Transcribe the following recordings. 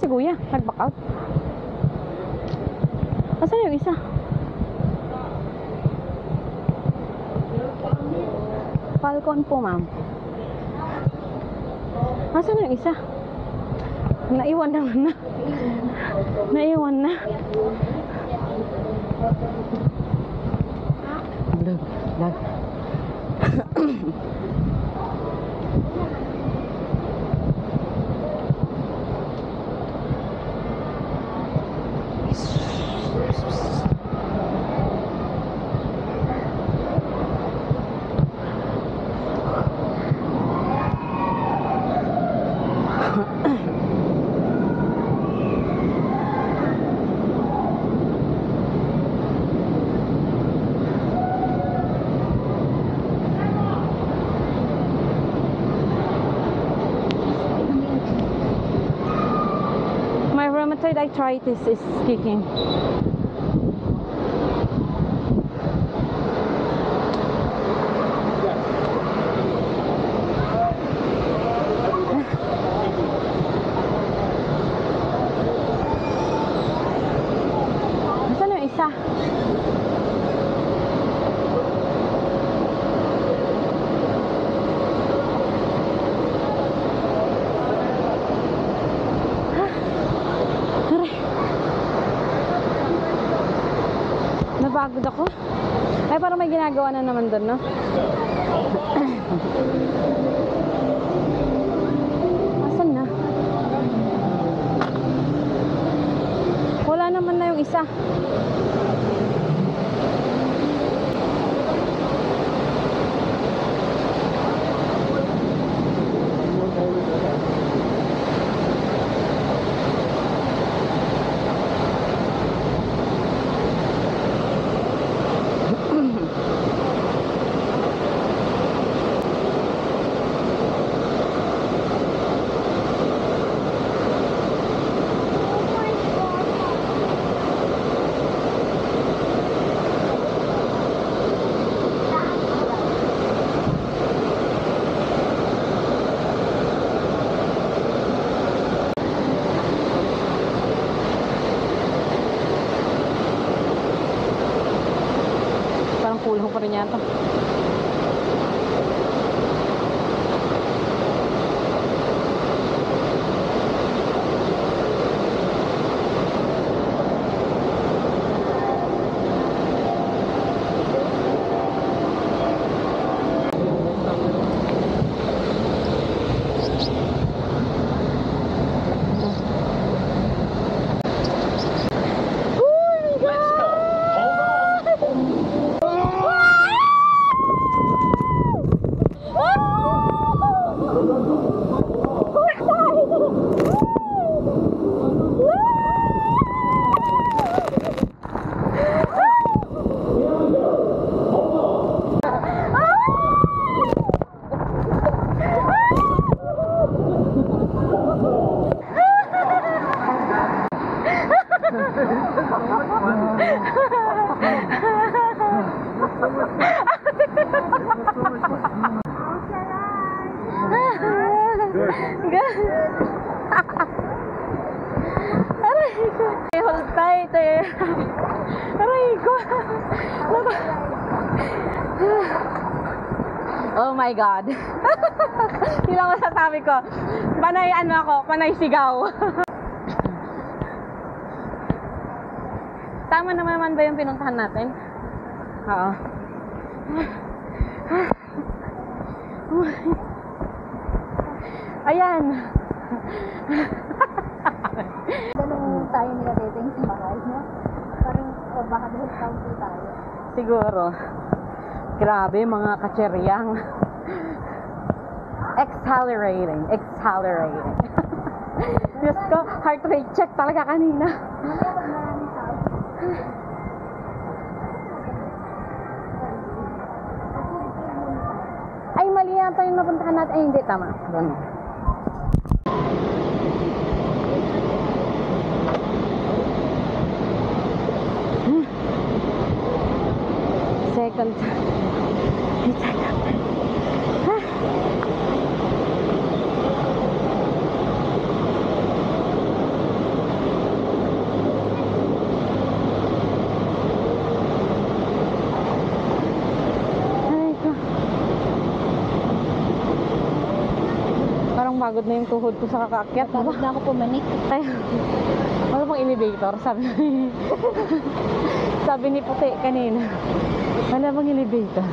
si Kuya? Nag-back out? Asan yung isa? Falcon po, ma'am. Asan yung isa? Naiwan naman na. Naiwan na. Lag. My rheumatoid arthritis is kicking. Nasaan yung isa? Napagod ako. Ay, parang may ginagawa na naman doon, no? Asan na? Wala naman na yung isa. Kulang pa rin yata. Aray ko. Hold tight eh. Aray ko. Oh my God. Yun lang masasabi ko. Panay ano ako, panay sigaw. Tama naman ba yung pinuntahan natin? Oo. Ayan. Ganun tayo nila dating sa bahay, no? Parang baka dahil county tayo. Siguro. Grabe mga kacheryang. Exhilarating. Exhilarating. Diyos ko, heart rate check talaga kanina. Mamaya pag maraming tao. Ay, mali yata yung napuntahan natin. Ay, hindi. Tama. Ganun. Second. Napagod na yung tuhod ko sa kakaakyat. Pagod na ako pumanik. Ay, wala pang elevator, sabi sabi ni Puti kanina. Wala bang elevator?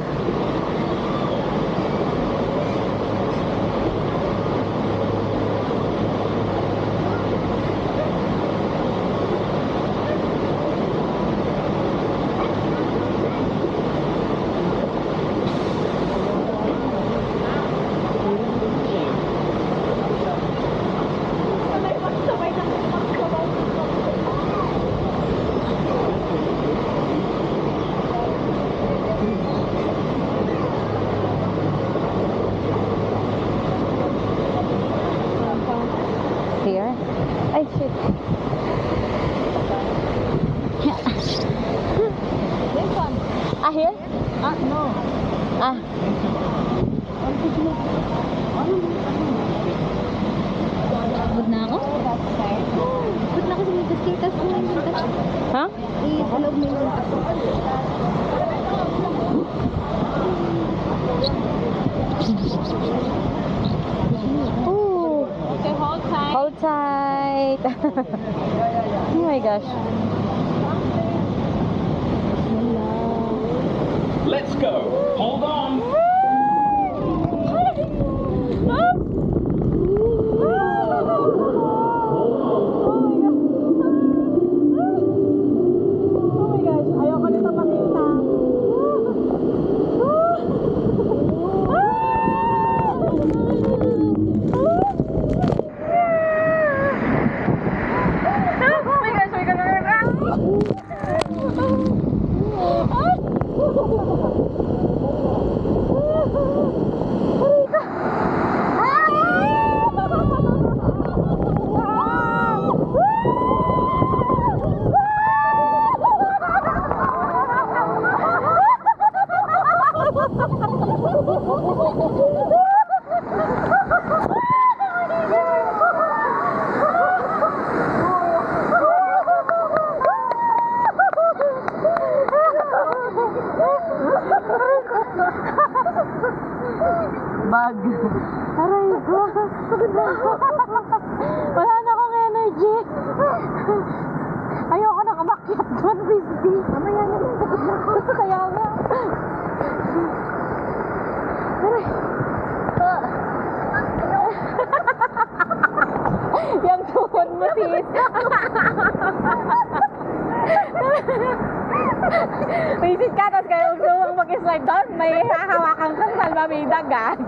Here? Ay, shit. This one. Ah, here? No. Ah. Pagod na ako? Pagod na ako sa mga skatas ko. Ha? Sa loob mo yung ako. Ooh. Okay, hold tight. Hold tight. Oh my gosh. Let's go. Hold on. Ayoko nito makita. Oh my gosh, bag. Aray ko. Wala na akong energy. Ayoko nang umakyat doon, Rizky. Mamaya na lang. Kaya nga. Aray. Yung tuhod mo, sis. Visit ka, tapos kayo gusto mong mag-slide doon, may hahawakan kang salbabida, gag.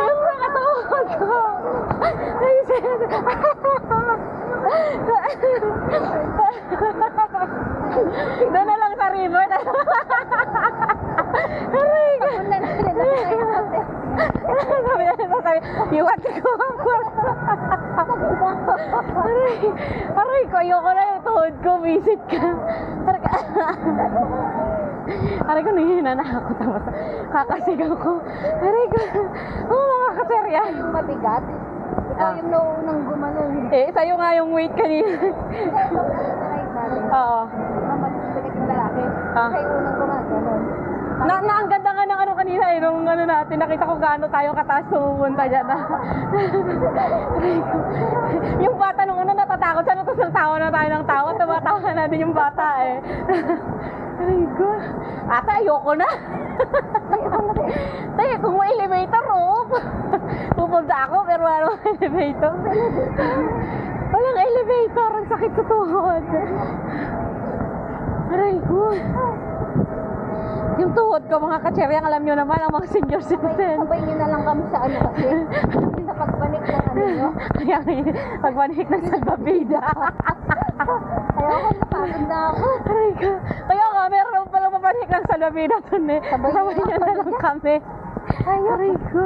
Yung mga tuhod ko. Doon na lang sa river. Aray ko. Sabi na sabi, iwat ko ako. Aray ko, ayoko na yung tuhod ko, visit ka. Aray ko, nangihina na ako, tapos kakasigaw ko. Aray ko, mga kaserya. Yung mabigat. Ikaw yung nauunang gumanon. Eh, sa'yo nga yung weight kanina. Oo. Mamaliit yung lalaki. Ah. Kaya unang gumaganon. Ang ganda nga ng ano kanina eh, nung ano natin, nakita ko gaano tayo kataas pumupunta dyan. Yung bata nung una natatakot siya, tapos tawa na tayo ng tawa, tumatawa na din yung bata eh. Aray ko. Ate, ayoko na. Tayo, kung may elevator, oh. Pupunta ako, pero walang elevator. Walang elevator, ang sakit sa tuhod. Aray ko. Yung tuhod ko, mga kacheryang, alam nyo naman, ang mga senior citizen. Sabay nyo na lang kami sa ano kasi. Sa pagpanik ng ano nyo. Kaya pagpanik ng salbabida. Kaya ako napagod na ako. Aray ka. Kaya nga, meron naman palang mapanik ng salbabida dun eh. Sabay Sabay nyo na lang kami. Aray ko.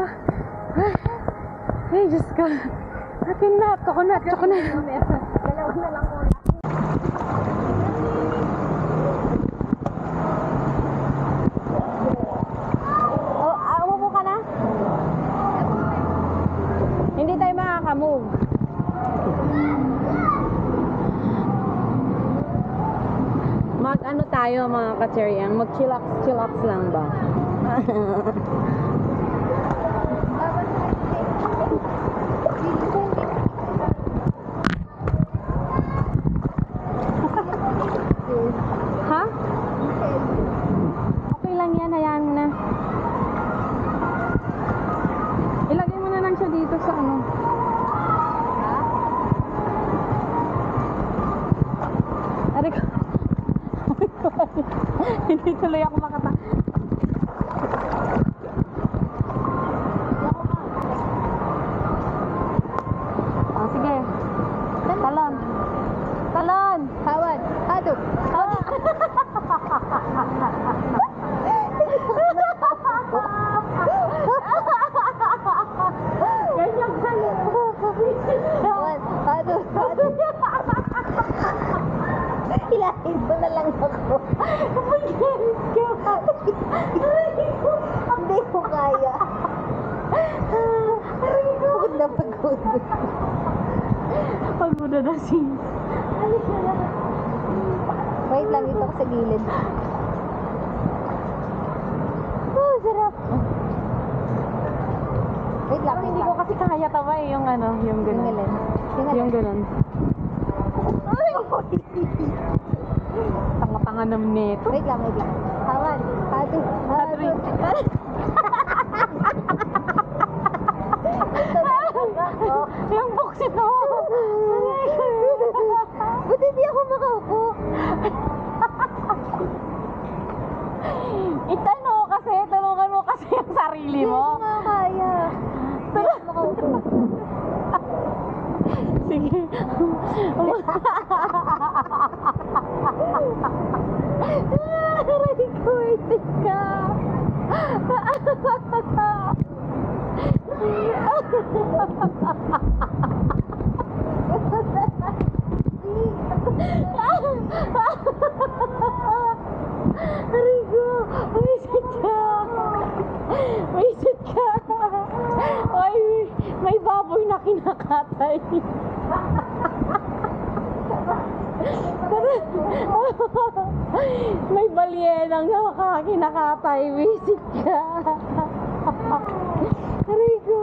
Ay, Diyos ko. Atin na, chocolate. Dalawa na lang ulit. Umupo ka na? Hindi tayo makaka-move. Mag ano tayo mga ka-cheryang? Mag chillax lang ba? Ha? Okay lang yan, hayaan mo na. Ilagay mo na lang siya dito sa ano. Aray ko. Hindi tuloy ako makata. Oh, sige. Talon. Talon. Hawad. Hadok. Ganyan ka lang. Hawad. Hadok. Hadok. Hilahin mo na lang ako. Hindi ko kaya. Pagod na pagod. Pagod na si. Wait lang, ito ako sa gilid. Oh, sarap. Wait lang, Hindi ko kasi kaya tawa eh, yung ano, yung Yung ganun. alin? Yung ganun. Tanga-tanga naman nito. Wait lang, wait lang. Hawad. Hadok. Hadrik. Yung buksit mo. Ba't hindi ako makaupo? Tulungan mo kasi yung sarili Hindi mo. ako makakaya. Hindi ako makaupo. Sige. Aray ko, isip ka. Aray ko. Umisit ka. Umisit ka. Ay, may baboy na kinakatay. May balyenang na kinakatay. Visit ka. Aray ko.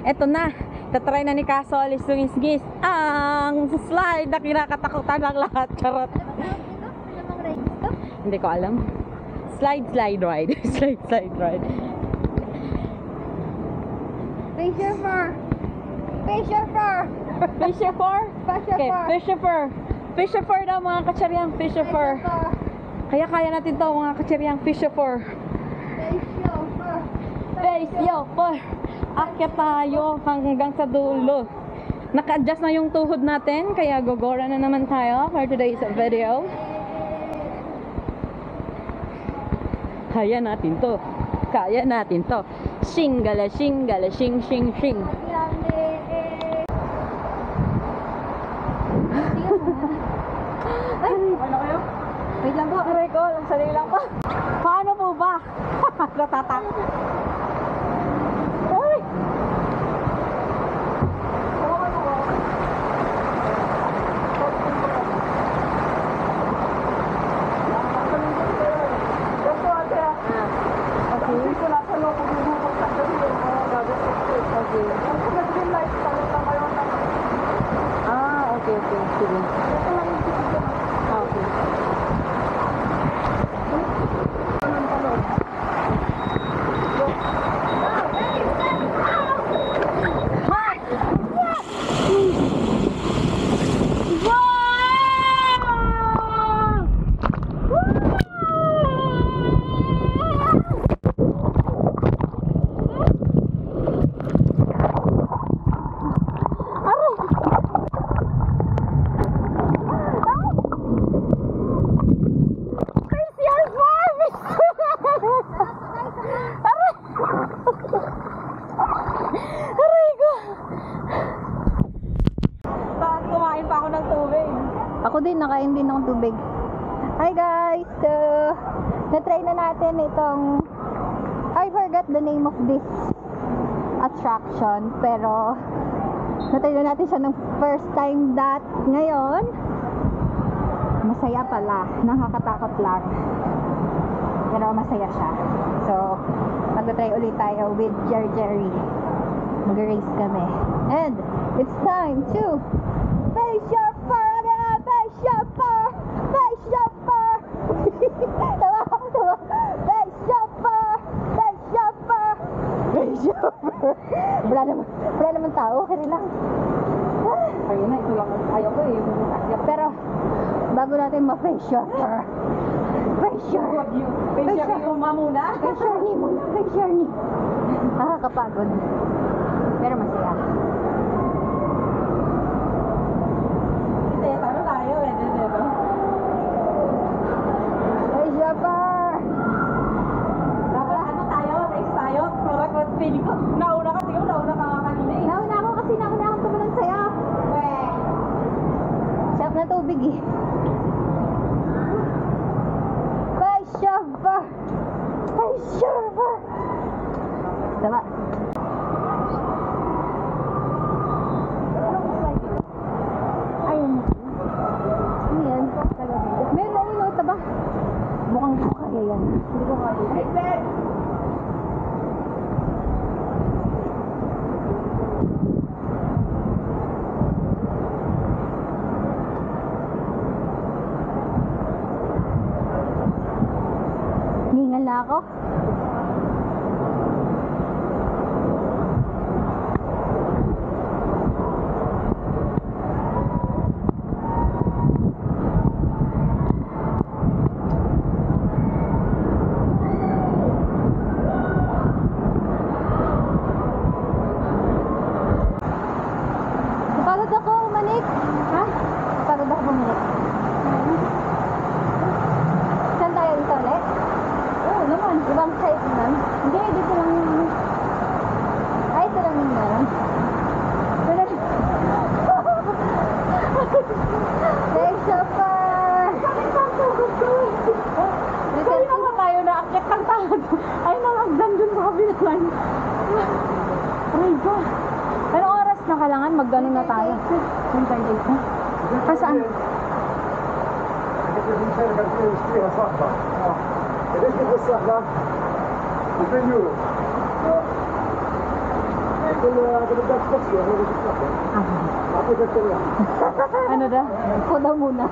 Eto na, tatry na ni Kasol Isungis ang slide na kinakatakutan ng lahat. Charot. Namang rides to? Hindi ko alam. Slide ride. slide ride. Fisher fur. Fisher fur. Fisher fur? Fisher Okay, fur. fisher fur. Fisher fur daw mga kacharyang, fisher fur. Kaya natin to mga kacharyang, fisher fur. Fisher fur. Fisher fur. Akyat tayo hanggang sa dulo. Naka-adjust na yung tuhod natin, kaya gogora na naman tayo for today's video. Kaya natin to. Kaya natin to. Shingala, shingala, shing, shing, shing. Wait lang po. Aray ko, lang sarili lang pa. Paano po ba? Natatak. Ay! Okay. Sige. Okay. Ako din, nakain din ng tubig. Hi guys! So, na-try na natin itong, I forgot the name of this attraction, pero na-try na natin siya ng first time that ngayon, masaya pala, nakakatakot lang. Pero masaya siya. So, mag-try ulit tayo with Jerry. Mag-race kami. And, it's time to face your fur again! Face your fur! Face your fur! Tawa! Face your fur! Face your fur! Face your fur! Wala naman tao. Kaya lang. Ayun na, ito lang. Ayaw ko eh. Pero, bago natin ma-face your fur, face your muna. Face your knee muna. Face your knee. Nakakapagod. Pero masaya. Hindi, paano tayo eh. Dito. Face your fur! Dapat ano tayo? Race tayo? Pero feeling ko, nauna ka. Tingnan mo, nauna ka nga kanina eh. Nauna ako kasi nauna akong tumalon sa'yo. Sarap na tubig eh. Face your fur! Face your fur! Tama. Ayun. Ano yan? Meron ano no, taba? Mukhang ko kaya yan. Hindi ko kaya. Ningal na ako. Napagod ako, Manik. Ha? Napagod ako, Manik. Saan tayo dito ulit? Oo naman. Ibang site naman? Hindi, dito lang yung... Ay, ito lang yung meron. Thanks, Chopper! Sorry naman tayo na akit ng tawad. Ay, nalagdan dun sa kabilang. Aray ko. Anong oras na kailangan? Mag-ganon na tayo. 28 na. Saan? Ano da? Ako daw muna.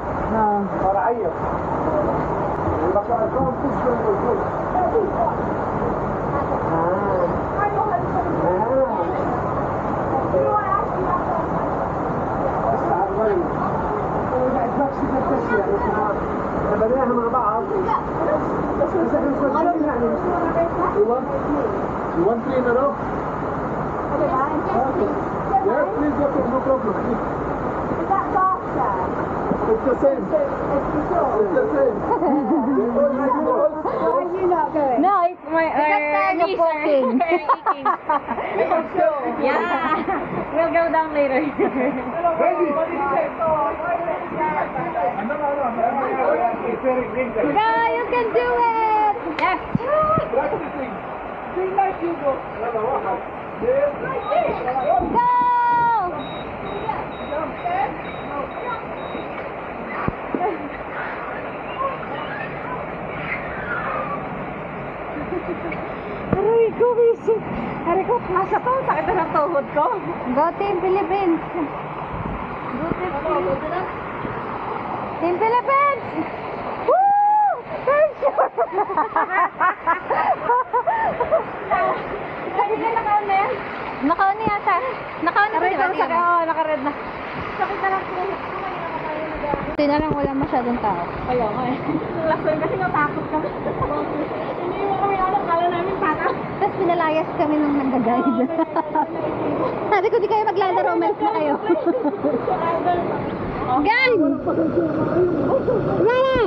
بنيها مع بعض بس يعني you want three in a row? Yes, please, okay, no problem. Is that boxer? It's the same. It's the same. Why are you not going? No, it's my knees are aching. Yeah. We'll go down later. Go, you can do it! Yes. Go! Aray ko, busy. Aray ko, nasa to. Sakit na ng tuhod ko. Go Team Philippines! Go Team Philippines! Team Philippines! Woo! Thank you! Sakit na nakaon na yan. Nakaon na yata. Nakaon na Aray ko, ba? sakit. Oo, nakared na. Sakit na lang tuhod ko. Buti na lang wala masyadong tao. Kaya nga eh. Nung last time kasi natakot kami. Hindi mo kami alam. Kala namin taka. Tapos pinalayas kami nung nag-guide. Sabi ko, di kayo maglalaro, umalis na kayo. Gang! Ready!